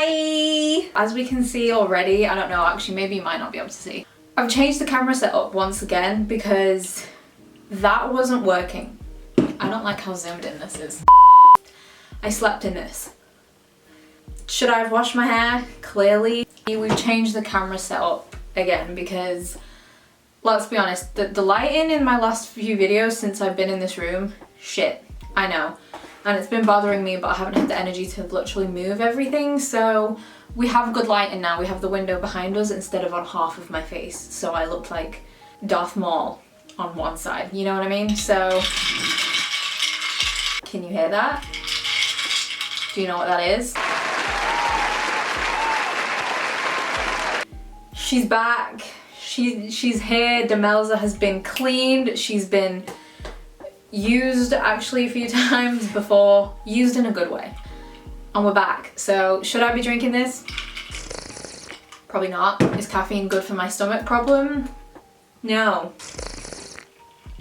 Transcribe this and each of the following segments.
Hi! As we can see already, I don't know, actually maybe you might not be able to see. I've changed the camera setup once again because that wasn't working. I don't like how zoomed in this is. I slept in this. Should I have washed my hair? Clearly. We've changed the camera setup again because, let's be honest, the lighting in my last few videos since I've been in this room, shit, I know. And it's been bothering me, but I haven't had the energy to literally move everything, so we have good lighting now. We have the window behind us instead of on half of my face, so I look like Darth Maul on one side, you know what I mean? So, can you hear that? Do you know what that is? She's back. She's here. Demelza has been cleaned. She's been used actually a few times before. Used in a good way. And we're back. So should I be drinking this? Probably not. Is caffeine good for my stomach problem? No.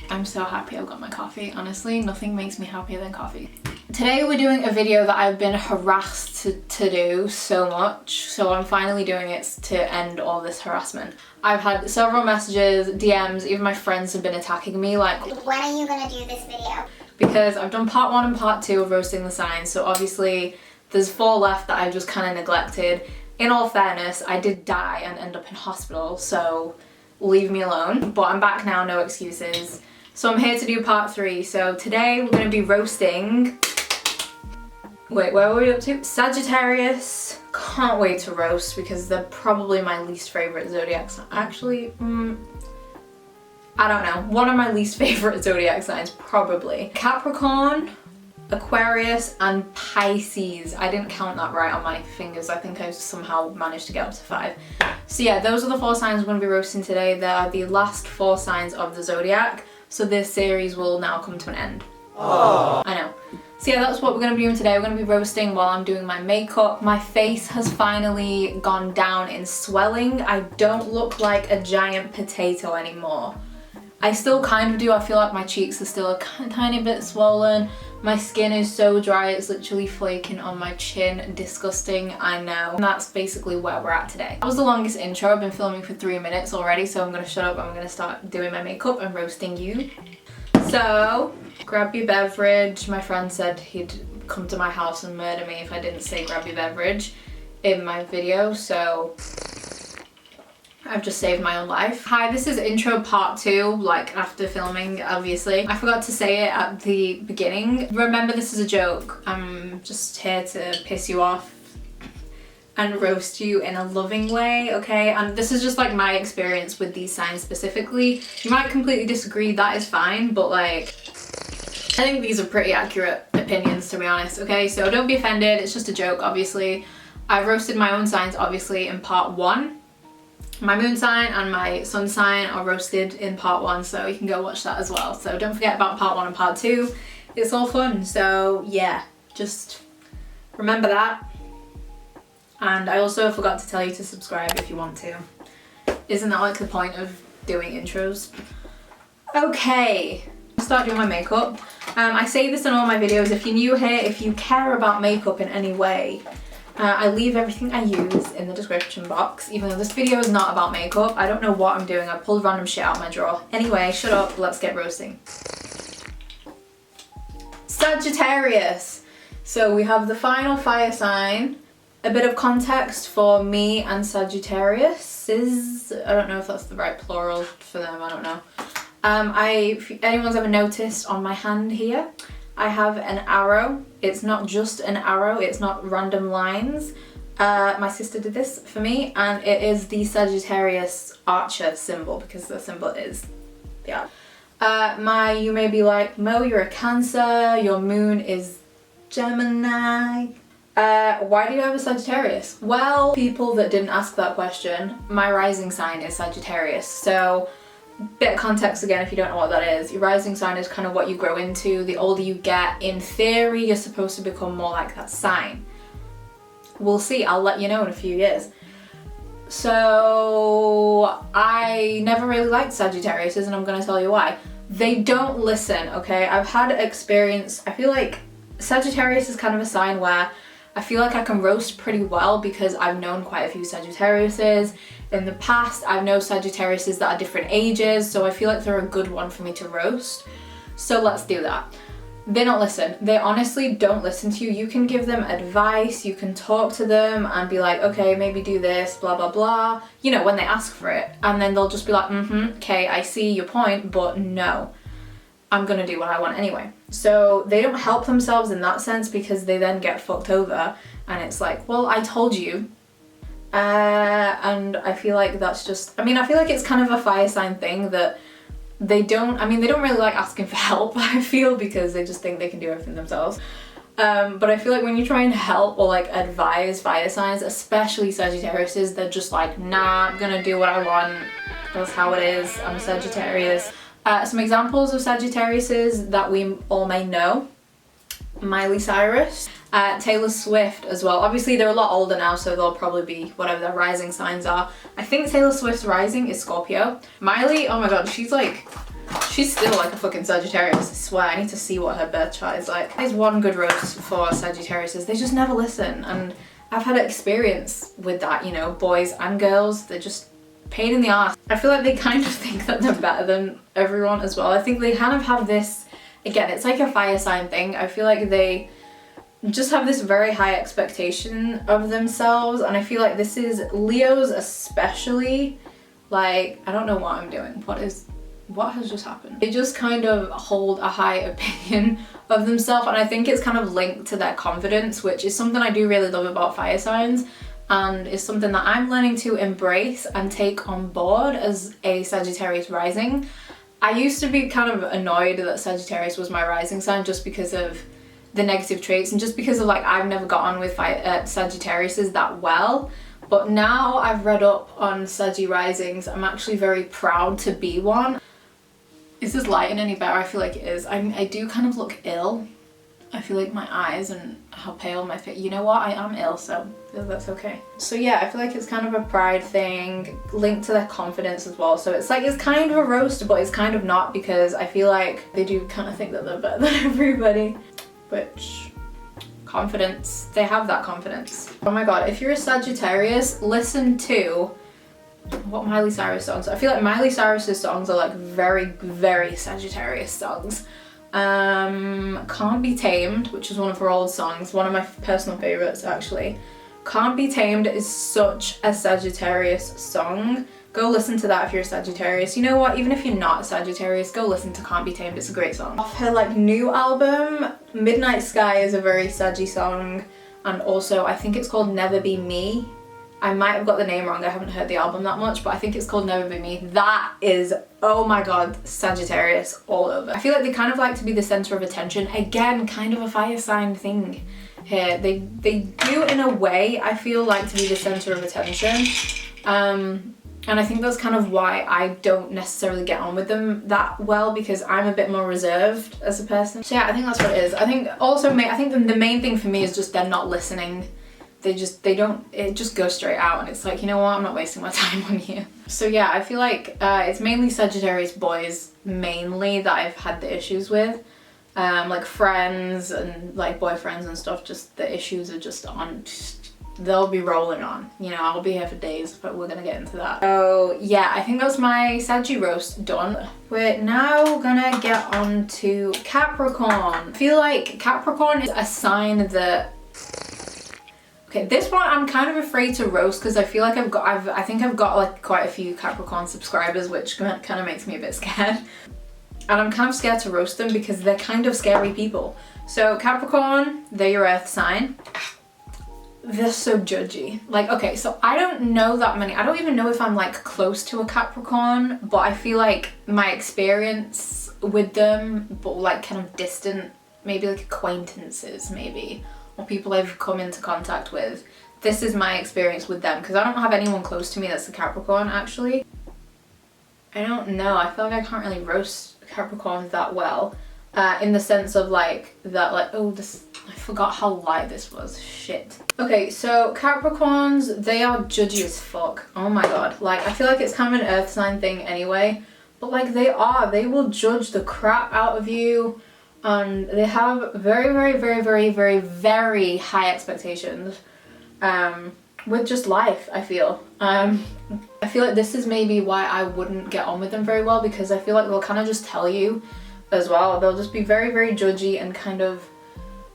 I'm so happy I've got my coffee. Honestly, nothing makes me happier than coffee. Today we're doing a video that I've been harassed to do so much, so I'm finally doing it to end all this harassment. I've had several messages, DMs, even my friends have been attacking me like, when are you gonna do this video? Because I've done part 1 and part 2 of roasting the signs, so obviously there's 4 left that I've just kind of neglected. In all fairness, I did die and end up in hospital, so leave me alone. But I'm back now, no excuses. So I'm here to do part 3. So today we're going to be roasting... Wait, where were we up to? Sagittarius. Can't wait to roast because they're probably my least favourite zodiacs. Actually, I don't know. One of my least favourite zodiac signs, probably. Capricorn, Aquarius, and Pisces. I didn't count that right on my fingers. I think I somehow managed to get up to 5. So yeah, those are the 4 signs we're going to be roasting today. They are the last 4 signs of the zodiac. So this series will now come to an end. Aww. I know. So yeah, that's what we're going to be doing today. We're going to be roasting while I'm doing my makeup. My face has finally gone down in swelling. I don't look like a giant potato anymore. I still kind of do. I feel like my cheeks are still a tiny bit swollen. My skin is so dry, it's literally flaking on my chin. Disgusting, I know. And that's basically where we're at today. That was the longest intro. I've been filming for 3 minutes already, so I'm going to shut up and I'm going to start doing my makeup and roasting you. So, grab your beverage. My friend said he'd come to my house and murder me if I didn't say grab your beverage in my video, so I've just saved my own life. Hi, this is intro part 2, like after filming, obviously. I forgot to say it at the beginning. Remember, this is a joke. I'm just here to piss you off and roast you in a loving way, okay? And this is just like my experience with these signs specifically. You might completely disagree, that is fine, but like, I think these are pretty accurate opinions, to be honest, okay? So don't be offended, it's just a joke, obviously. I've roasted my own signs, obviously, in part 1. My moon sign and my sun sign are roasted in part 1, so you can go watch that as well. So don't forget about part 1 and part 2. It's all fun, so yeah, just remember that. And I also forgot to tell you to subscribe if you want to. Isn't that like the point of doing intros? Okay, I'll start doing my makeup. I say this in all my videos. If you're new here, if you care about makeup in any way, I leave everything I use in the description box, even though this video is not about makeup. I don't know what I'm doing. I pulled random shit out of my drawer. Anyway, shut up, let's get roasting. Sagittarius. So we have the final fire sign. A bit of context for me and Sagittarius is, I don't know if that's the right plural for them, I don't know. If anyone's ever noticed on my hand here, I have an arrow. It's not just an arrow, it's not random lines. My sister did this for me, and it is the Sagittarius archer symbol, because the symbol is the arrow. You may be like, Mo, you're a Cancer, your moon is Gemini. Why do you have a Sagittarius? Well, people that didn't ask that question, my rising sign is Sagittarius, so bit of context again if you don't know what that is. Your rising sign is kind of what you grow into. The older you get, in theory, you're supposed to become more like that sign. We'll see, I'll let you know in a few years. So I never really liked Sagittarius, and I'm gonna tell you why. They don't listen, okay? I've had experience, I feel like Sagittarius is kind of a sign where I feel like I can roast pretty well because I've known quite a few Sagittariuses in the past. I've known Sagittariuses that are different ages, so I feel like they're a good one for me to roast. So let's do that. They don't listen. They honestly don't listen to you. You can give them advice, you can talk to them and be like, okay, maybe do this, blah, blah, blah, you know, when they ask for it. And then they'll just be like, okay, I see your point, but no, I'm gonna do what I want anyway. So they don't help themselves in that sense because they then get fucked over and it's like, well, I told you. And I feel like that's just, I mean, I feel like it's kind of a fire sign thing that they don't really like asking for help, I feel, because they just think they can do everything themselves. But I feel like when you try and help or like advise fire signs, especially Sagittariuses, they're just like, nah, I'm gonna do what I want. That's how it is. I'm a Sagittarius. Some examples of Sagittariuses that we all may know: Miley Cyrus, Taylor Swift as well. Obviously they're a lot older now, so they'll probably be whatever their rising signs are. I think Taylor Swift's rising is Scorpio. Miley, oh my god, she's still like a fucking Sagittarius, I swear. I need to see what her birth chart is like. There's one good roast for Sagittariuses: they just never listen. And I've had experience with that, you know, boys and girls, they're just pain in the ass. I feel like they kind of think that they're better than everyone as well. I think they kind of have this, again, it's like a fire sign thing. I feel like they just have this very high expectation of themselves, and I feel like this is Leos especially. Like, I don't know what I'm doing. What has just happened? They just kind of hold a high opinion of themselves, and I think it's kind of linked to their confidence, which is something I do really love about fire signs, and is something that I'm learning to embrace and take on board as a Sagittarius rising. I used to be kind of annoyed that Sagittarius was my rising sign just because of the negative traits and just because of like I've never got on with Sagittariuses that well. But now I've read up on Saggy risings, I'm actually very proud to be one. Is this lighting any better? I feel like it is. I do kind of look ill. I feel like my eyes and how pale my face, you know what, I am ill, so that's okay. So yeah, I feel like it's kind of a pride thing linked to their confidence as well. So it's like, it's kind of a roast, but it's kind of not, because I feel like they do kind of think that they're better than everybody. Which, confidence, they have that confidence. Oh my god, if you're a Sagittarius, listen to what Miley Cyrus songs. I feel like Miley Cyrus's songs are like very, very Sagittarius songs. Can't Be Tamed, which is one of her old songs, one of my personal favorites actually. Can't Be Tamed is such a Sagittarius song. Go listen to that if you're a Sagittarius. You know what, even if you're not a Sagittarius, go listen to Can't Be Tamed, it's a great song. Off her like new album, Midnight Sky is a very Saggy song, and also I think it's called Never Be Me. I might have got the name wrong, I haven't heard the album that much, but I think it's called Never Be Me. That is, oh my god, Sagittarius all over. I feel like they kind of like to be the center of attention. Again, kind of a fire sign thing here. They do in a way, I feel, like to be the center of attention. And I think that's kind of why I don't necessarily get on with them that well, because I'm a bit more reserved as a person. So yeah, I think that's what it is. I think also, I think the main thing for me is just they're not listening. It just goes straight out, and it's like, you know what, I'm not wasting my time on you. So yeah, I feel like it's mainly Sagittarius boys mainly that I've had the issues with. Like friends and like boyfriends and stuff, just the issues are just on, they'll be rolling on. You know, I'll be here for days, but we're gonna get into that. So yeah, I think that's my Saggy roast done. We're now gonna get on to Capricorn. I feel like Capricorn is a sign that, okay, this one I'm kind of afraid to roast because I feel like I think I've got like quite a few Capricorn subscribers, which kind of makes me a bit scared. And I'm kind of scared to roast them because they're kind of scary people. So Capricorn, they're your earth sign. They're so judgy. Like, okay, so I don't know that many. I don't even know if I'm like close to a Capricorn, but I feel like my experience with them, but like kind of distant, maybe like acquaintances maybe, or people I've come into contact with. This is my experience with them, because I don't have anyone close to me that's a Capricorn actually. I don't know, I feel like I can't really roast Capricorns that well. In the sense of like, that like, oh this, I forgot how light this was, shit. Okay, so Capricorns, they are judgy as fuck. Oh my god, like I feel like it's kind of an earth sign thing anyway, but like they will judge the crap out of you. and they have very, very, very, very, very, very high expectations with just life, I feel. I feel like this is maybe why I wouldn't get on with them very well, because I feel like they'll kind of just tell you as well. They'll just be very, very judgy and kind of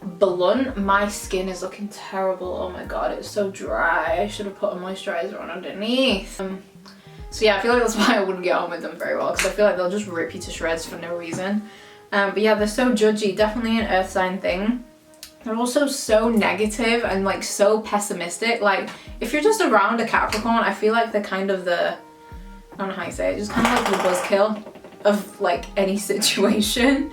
blunt. My skin is looking terrible. Oh my god, it's so dry. I should have put a moisturizer on underneath. So yeah, I feel like that's why I wouldn't get on with them very well, because I feel like they'll just rip you to shreds for no reason. But yeah, they're so judgy. Definitely an earth sign thing. They're also so negative and like so pessimistic. Like if you're just around a Capricorn, I feel like they're kind of the, I don't know how you say it, just kind of like the buzzkill of like any situation.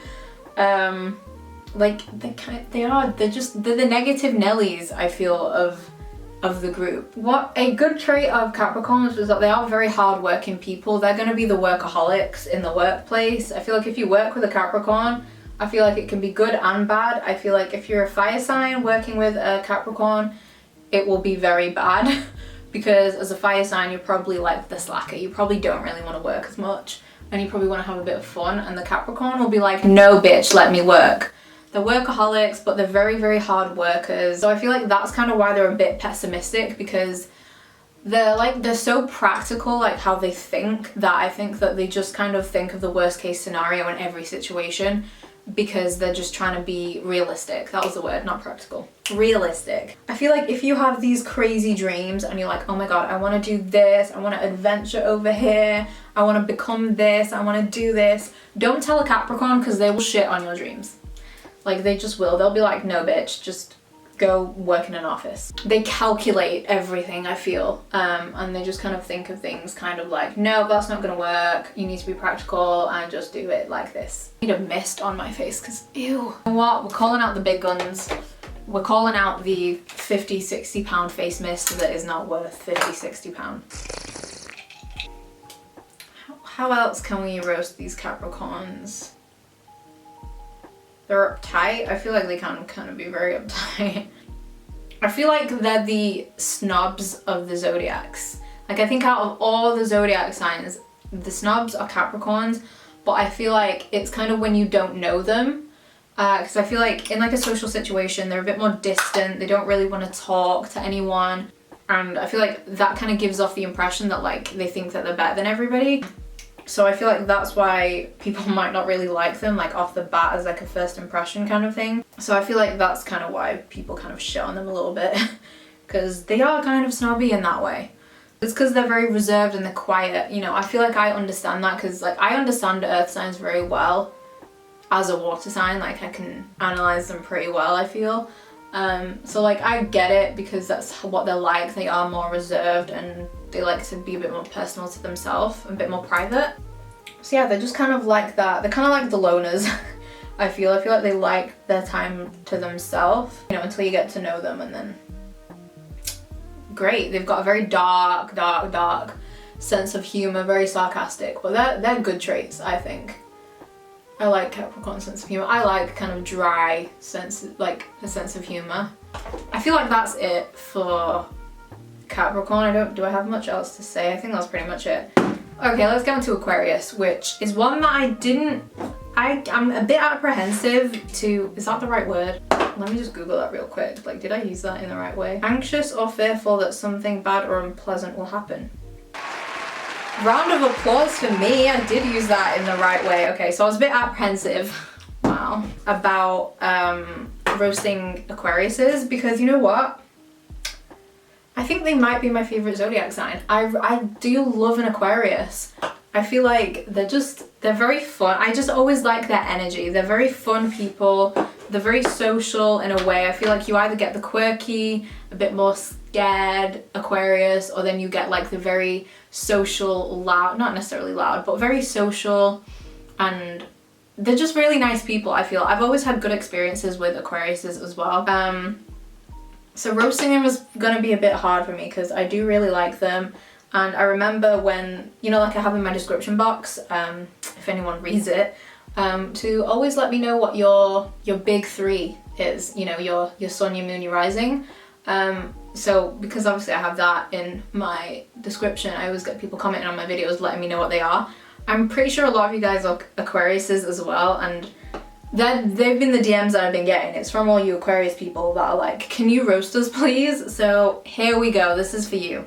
Like they're the negative Nellies, I feel, of the group. What a good trait of Capricorns is that they are very hardworking people. They're going to be the workaholics in the workplace. I feel like if you work with a Capricorn, I feel like it can be good and bad. I feel like if you're a fire sign working with a Capricorn, it will be very bad because as a fire sign, you're probably like the slacker. You probably don't really want to work as much and you probably want to have a bit of fun, and the Capricorn will be like, no bitch, let me work. They're workaholics, but they're very, very hard workers. So I feel like that's kind of why they're a bit pessimistic, because they're so practical, like how they think, that I think that they just kind of think of the worst case scenario in every situation, because they're just trying to be realistic. That was the word, not practical. Realistic. I feel like if you have these crazy dreams and you're like, oh my god, I want to do this, I want to adventure over here, I want to become this, I want to do this, don't tell a Capricorn, because they will shit on your dreams. Like they just will. They'll be like, no bitch, just go work in an office. They calculate everything, I feel, and they just kind of think of things kind of like, no, that's not gonna work, you need to be practical and just do it like this. I need a mist on my face because ew. You know what? We're calling out the big guns. We're calling out the 50-60 pound face mist that is not worth 50-60 pound. How else can we roast these Capricorns? They're uptight. I feel like they can kind of be very uptight. I feel like they're the snobs of the zodiacs. Like I think out of all the zodiac signs, the snobs are Capricorns, but I feel like it's kind of when you don't know them. Because I feel like in like a social situation, they're a bit more distant. They don't really want to talk to anyone. And I feel like that kind of gives off the impression that like they think that they're better than everybody. So I feel like that's why people might not really like them, like off the bat as like a first impression kind of thing. So I feel like that's kind of why people kind of shit on them a little bit, because they are kind of snobby in that way. It's because they're very reserved and they're quiet. You know, I feel like I understand that, because like I understand earth signs very well as a water sign. Like I can analyze them pretty well, I feel. So like I get it, because that's what they're like. They are more reserved and they like to be a bit more personal to themselves, a bit more private. So yeah, they're just kind of like that. They're kind of like the loners. I feel like they like their time to themselves, you know, until you get to know them, and then great. They've got a very dark sense of humor, very sarcastic, but they're good traits, I think. I like Capricorn sense of humor. I like kind of dry sense, like a sense of humor. I feel like that's it for Capricorn. Do I have much else to say? I think that's pretty much it. Okay, let's go into Aquarius, which is one that I'm a bit apprehensive to, is that the right word? Let me just Google that real quick. Like, did I use that in the right way? Anxious or fearful that something bad or unpleasant will happen. Round of applause for me, I did use that in the right way. Okay, so I was a bit apprehensive, wow, about roasting Aquariuses, because you know what? I think they might be my favourite zodiac sign. I do love an Aquarius. I feel like they're very fun. I just always like their energy. They're very fun people. They're very social in a way. I feel like you either get the quirky, a bit more scared Aquarius, or then you get like the very social, loud, not necessarily loud, but very social, and they're just really nice people, I feel. I've always had good experiences with Aquariuses as well. So roasting them is gonna be a bit hard for me, because I do really like them. And I remember when, you know, like I have in my description box, if anyone reads it, to always let me know what your big three is, you know, your sun, your moon, your rising. So because obviously I have that in my description, I always get people commenting on my videos letting me know what they are. I'm pretty sure a lot of you guys are Aquariuses as well, and they've been the DMs that I've been getting. It's from all you Aquarius people that are like, can you roast us please? So here we go, this is for you.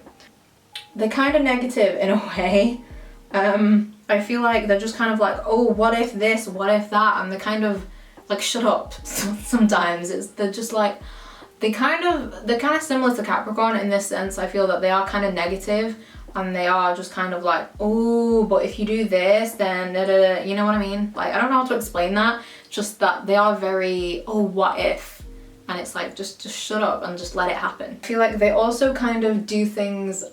They're kind of negative in a way. I feel like they're just kind of like, oh, what if this, what if that? And they're kind of like, shut up sometimes. They're just like, they're kind of similar to Capricorn in this sense. I feel that they are kind of negative and they are just kind of like, oh, but if you do this, then da, da, da. You know what I mean? Like, I don't know how to explain that. Just that they are very, oh, what if? And it's like, just shut up and just let it happen. I feel like they also kind of do things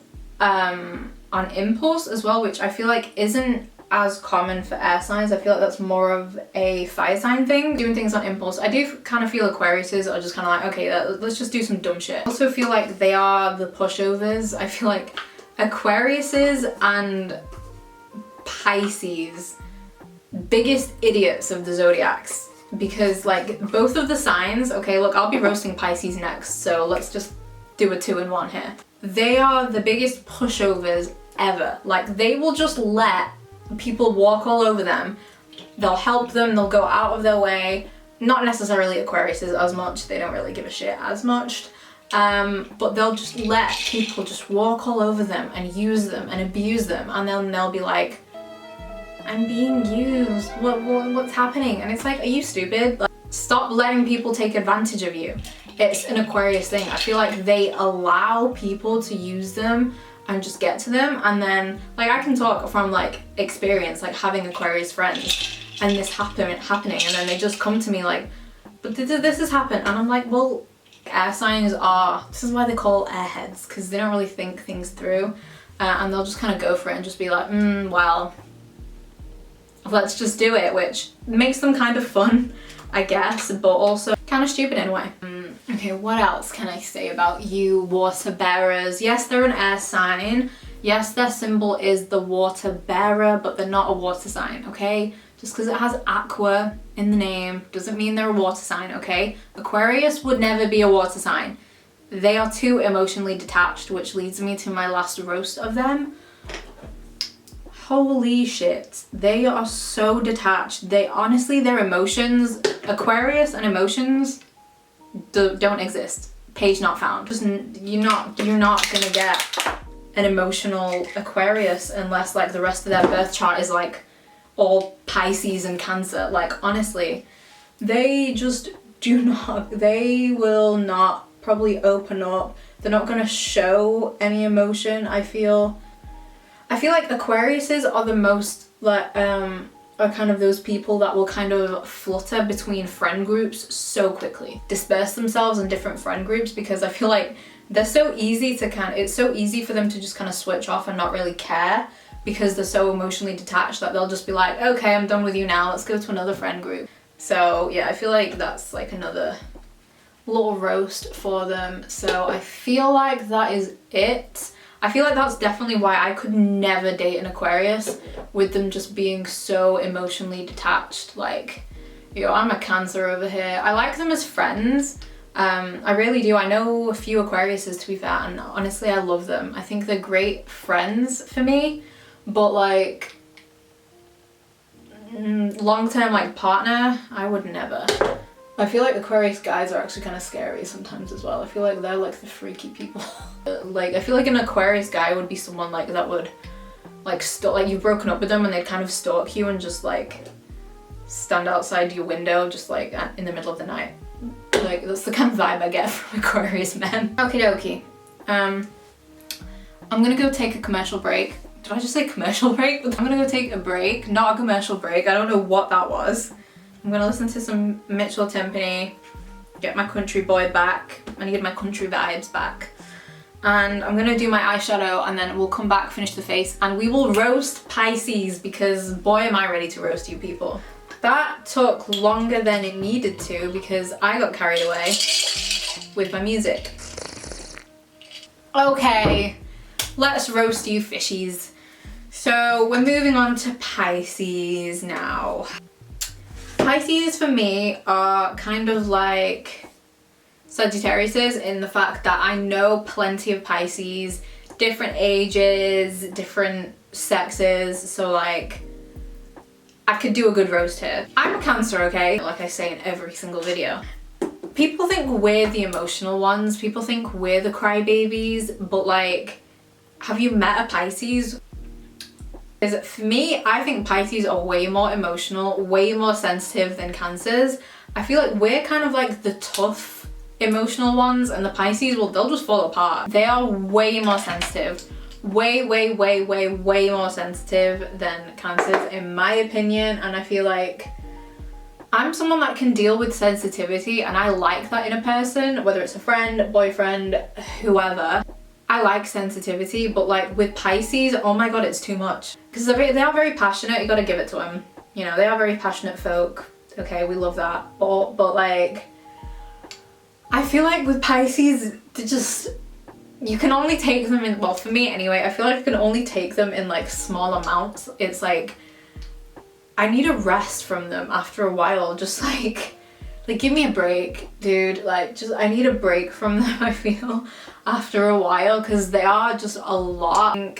on impulse as well, which I feel like isn't as common for air signs. I feel like that's more of a fire sign thing, doing things on impulse. I do kind of feel Aquariuses are just kind of like, okay, let's just do some dumb shit. I also feel like they are the pushovers. I feel like Aquariuses and Pisces, biggest idiots of the zodiacs, because like both of the signs, okay, look, I'll be roasting Pisces next, so let's just do a 2-in-1 here. They are the biggest pushovers ever. Like, they will just let people walk all over them. They'll help them, they'll go out of their way. Not necessarily Aquariuses as much, they don't really give a shit as much. But they'll just let people just walk all over them and use them and abuse them, and then they'll be like, I'm being used, what's happening? And it's like, are you stupid? Like, stop letting people take advantage of you. It's an Aquarius thing. I feel like they allow people to use them and just get to them, and then like I can talk from like experience, like having Aquarius friends and this happening, and then they just come to me like, but this has happened, and I'm like, well, air signs are, this is why they call airheads, because they don't really think things through, and they'll just kind of go for it and just be like, well, let's just do it, which makes them kind of fun, I guess, but also kind of stupid in a way. Okay, what else can I say about you water bearers? Yes, they're an air sign. Yes, their symbol is the water bearer, but they're not a water sign, okay? Just because it has aqua in the name doesn't mean they're a water sign, okay? Aquarius would never be a water sign. They are too emotionally detached, which leads me to my last roast of them. Holy shit, they are so detached. They honestly, their emotions, Aquarius and emotions don't exist. Page not found. Just, you're not gonna get an emotional Aquarius unless like the rest of their birth chart is like all Pisces and Cancer. Like, honestly, they just do not, they will not probably open up. They're not gonna show any emotion, I feel. I feel like Aquariuses are the most like are kind of those people that will kind of flutter between friend groups so quickly, disperse themselves in different friend groups, because I feel like they're so easy to it's so easy for them to just kind of switch off and not really care, because they're so emotionally detached that they'll just be like, okay, I'm done with you now, let's go to another friend group. So yeah, I feel like that's like another little roast for them. So I feel like that is it. I feel like that's definitely why I could never date an Aquarius, with them just being so emotionally detached. Like, yo, I'm a Cancer over here. I like them as friends. I really do. I know a few Aquariuses, to be fair, and honestly I love them. I think they're great friends for me, but like long-term like partner, I would never. I feel like Aquarius guys are actually kind of scary sometimes as well. I feel like they're like the freaky people. Like, I feel like an Aquarius guy would be someone like that would like like you've broken up with them and they'd kind of stalk you and just like stand outside your window just like in the middle of the night. Like, that's the kind of vibe I get from Aquarius men. Okie dokie. I'm gonna go take a commercial break. Did I just say commercial break? I'm gonna go take a break, not a commercial break. I don't know what that was. I'm gonna listen to some Mitchell Timpany, get my country boy back. I need my country vibes back. And I'm gonna do my eyeshadow, and then we'll come back, finish the face, and we will roast Pisces, because boy am I ready to roast you people. That took longer than it needed to because I got carried away with my music. Okay, let's roast you fishies. So we're moving on to Pisces now. Pisces for me are kind of like Sagittariuses in the fact that I know plenty of Pisces, different ages, different sexes, so like I could do a good roast here. I'm a Cancer, okay? Like I say in every single video. People think we're the emotional ones. People think we're the crybabies, but like, have you met a Pisces? For me, I think Pisces are way more emotional, way more sensitive than Cancers. I feel like we're kind of like the tough emotional ones, and the Pisces, well, they'll just fall apart. They are way more sensitive. Way more sensitive than Cancers, in my opinion. And I feel like I'm someone that can deal with sensitivity, and I like that in a person, whether it's a friend, boyfriend, whoever. I like sensitivity, but like with Pisces, oh my god, it's too much. Because they are very passionate, you gotta give it to them. You know, they are very passionate folk. Okay, we love that. But like, I feel like with Pisces, you can only take them in, well, for me anyway, I feel like you can only take them in like small amounts. It's like, I need a rest from them after a while. Just like give me a break, dude. Like, I need a break from them, I feel, after a while, because they are just a lot. I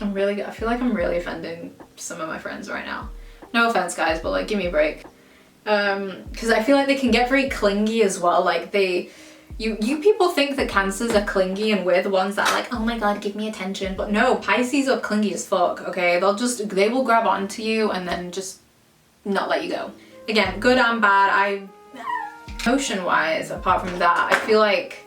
feel like I'm really offending some of my friends right now. No offense, guys, but like, give me a break. Because I feel like they can get very clingy as well. Like you people think that Cancers are clingy and we're the ones that are like, oh my god, give me attention. But no, Pisces are clingy as fuck, okay? They will grab onto you and then just not let you go. Again, good and bad. Emotion wise, apart from that, I feel like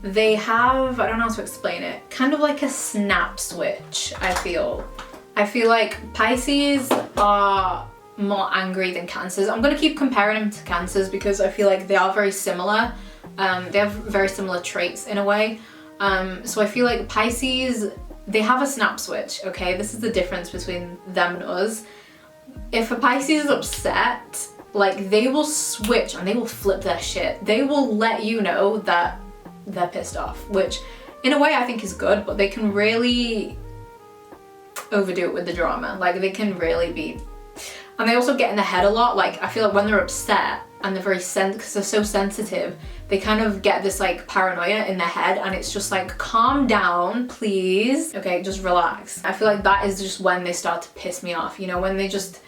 they have, I don't know how to explain it, kind of like a snap switch, I feel. I feel like Pisces are more angry than Cancers. I'm gonna keep comparing them to Cancers because I feel like they are very similar. They have very similar traits in a way. So I feel like Pisces, they have a snap switch, okay? This is the difference between them and us. If a Pisces is upset, like, they will switch and they will flip their shit. They will let you know that they're pissed off, which in a way I think is good, but they can really overdo it with the drama. Like, they can really be, and they also get in their head a lot. Like, I feel like when they're upset and they're very because they're so sensitive, they kind of get this like paranoia in their head, and it's just like, calm down, please. Okay, just relax. I feel like that is just when they start to piss me off, you know, when they just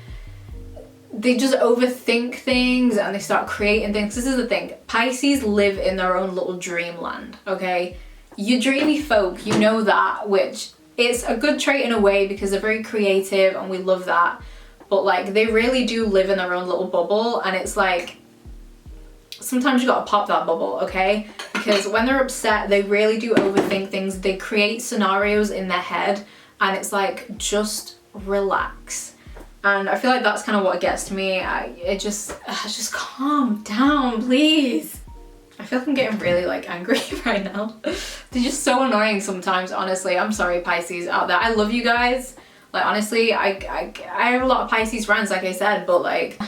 overthink things and they start creating things. This is the thing, Pisces live in their own little dreamland, okay? You dreamy folk, you know that, which it's a good trait in a way because they're very creative and we love that. But like, they really do live in their own little bubble, and it's like, sometimes you gotta pop that bubble, okay? Because when they're upset, they really do overthink things. They create scenarios in their head, and it's like, just relax. And I feel like that's kind of what gets to me. Just calm down, please. I feel like I'm getting really like angry right now. They're just so annoying sometimes, honestly. I'm sorry, Pisces out there. I love you guys. Like, honestly, I have a lot of Pisces friends, like I said, but like,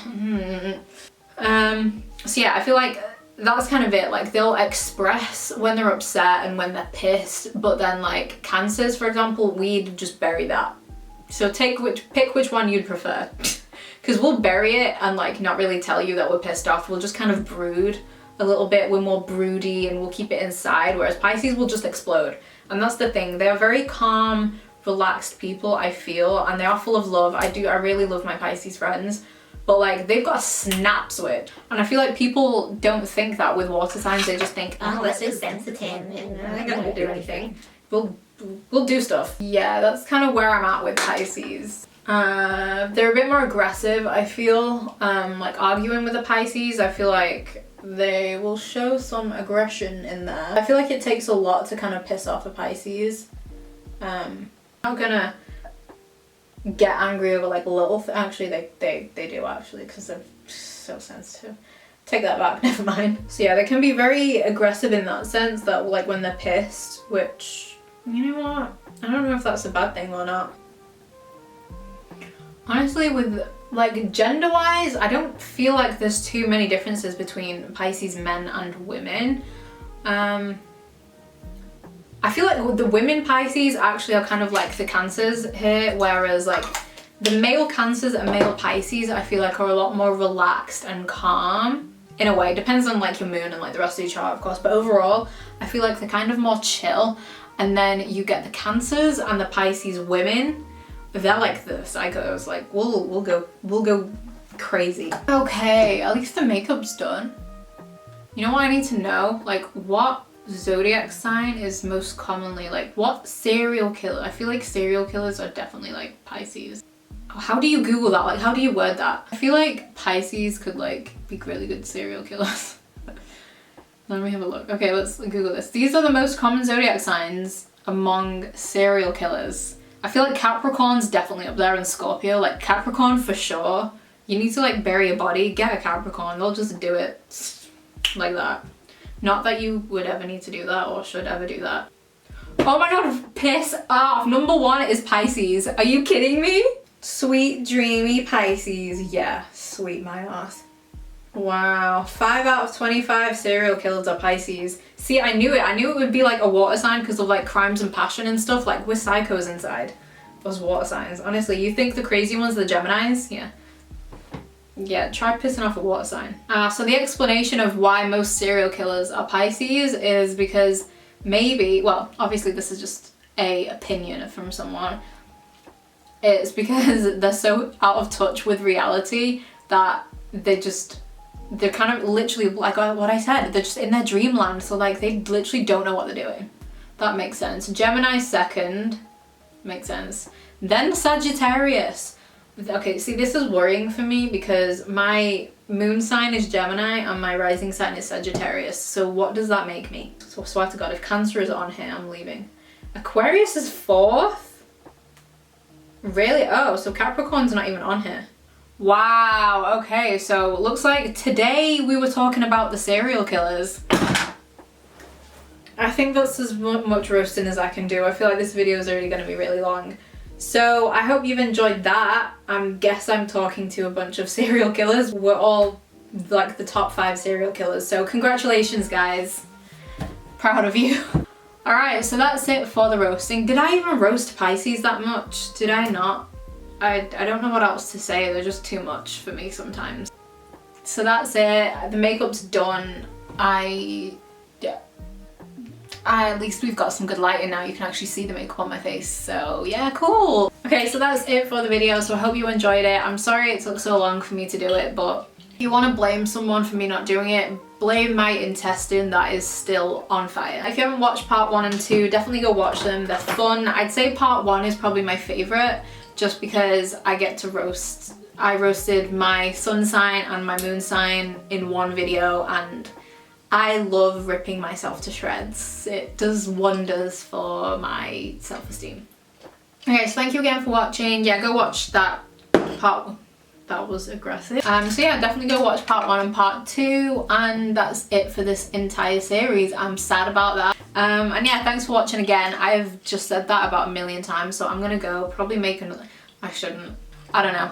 so yeah, I feel like that's kind of it. Like, they'll express when they're upset and when they're pissed, but then like Cancers, for example, we'd just bury that. So pick which one you'd prefer. Because we'll bury it and like not really tell you that we're pissed off. We'll just kind of brood a little bit. We're more broody and we'll keep it inside, whereas Pisces will just explode. And that's the thing. They are very calm, relaxed people, I feel, and they are full of love. I really love my Pisces friends, but like, they've got a snap switch. And I feel like people don't think that with water signs. They just think, oh, they're so sensitive and they're not gonna do anything. We'll do stuff. Yeah, that's kind of where I'm at with Pisces. They're a bit more aggressive, I feel. Like, arguing with a Pisces, I feel like they will show some aggression in there. I feel like it takes a lot to kind of piss off a Pisces. I'm not gonna get angry over like little actually they do actually, because they're so sensitive. Take that back, never mind. So yeah, they can be very aggressive in that sense, that like when they're pissed, which, you know what, I don't know if that's a bad thing or not. Honestly, with like gender wise, I don't feel like there's too many differences between Pisces men and women. I feel like the women Pisces actually are kind of like the Cancers here, whereas like the male Cancers and male Pisces, I feel like are a lot more relaxed and calm in a way. Depends on like your moon and like the rest of your chart, of course, but overall I feel like they're kind of more chill. And then you get the Cancers and the Pisces women they're like the psychos. Like we'll go crazy. Okay, at least the makeup's done. You know what I need to know? Like what zodiac sign is most commonly, like what serial killer? I feel like serial killers are definitely like Pisces. How do you Google that? Like how do you word that? I feel like Pisces could like be really good serial killers. Let me have a look. Okay, let's Google this. These are the most common zodiac signs among serial killers. I feel like Capricorn's definitely up there, and Scorpio. Like Capricorn for sure. You need to like bury a body, get a Capricorn, they'll just do it like that. Not that you would ever need to do that or should ever do that. Oh my god, piss off. Number 1 is Pisces. Are you kidding me? Sweet, dreamy Pisces. Yeah, sweet my ass. Wow, 5 out of 25 serial killers are Pisces. See, I knew it. I knew it would be like a water sign because of like crimes and passion and stuff. Like we're psychos inside. Those water signs. Honestly, you think the crazy ones are the Geminis? Yeah. Yeah, try pissing off a water sign. So the explanation of why most serial killers are Pisces is because maybe, well, obviously this is just a opinion from someone. It's because they're so out of touch with reality that they're kind of literally like what I said, they're just in their dreamland. So like they literally don't know what they're doing. That makes sense. Gemini second, makes sense. Then Sagittarius. Okay, see, this is worrying for me because my moon sign is Gemini and my rising sign is Sagittarius. So what does that make me? So I swear to God, if Cancer is on here, I'm leaving. Aquarius is 4th? Really? Oh, so Capricorn's not even on here. Wow, okay, so looks like today we were talking about the serial killers. I think that's as much roasting as I can do. I feel like this video is already going to be really long. So I hope you've enjoyed that. I guess I'm talking to a bunch of serial killers. We're all like the top 5 serial killers. So congratulations, guys. Proud of you. Alright, so that's it for the roasting. Did I even roast Pisces that much? Did I not? I don't know what else to say. They're just too much for me sometimes. So that's it. The makeup's done. At least we've got some good lighting now. You can actually see the makeup on my face. So yeah, cool. Okay, so that's it for the video. So I hope you enjoyed it. I'm sorry it took so long for me to do it, but if you want to blame someone for me not doing it, blame my intestine that is still on fire. If you haven't watched part 1 and 2, definitely go watch them. They're fun. I'd say part 1 is probably my favorite just because I get to roast. I roasted my sun sign and my moon sign in one video and I love ripping myself to shreds. It does wonders for my self-esteem. Okay, so thank you again for watching. Yeah, go watch that part. That was aggressive. So yeah, definitely go watch part 1 and part 2, and that's it for this entire series. I'm sad about that. And yeah, thanks for watching again. I've just said that about a million times, so I'm gonna go probably make another. I shouldn't. I don't know.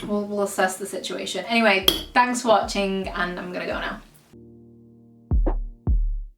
We'll assess the situation. Anyway, thanks for watching, and I'm gonna go now.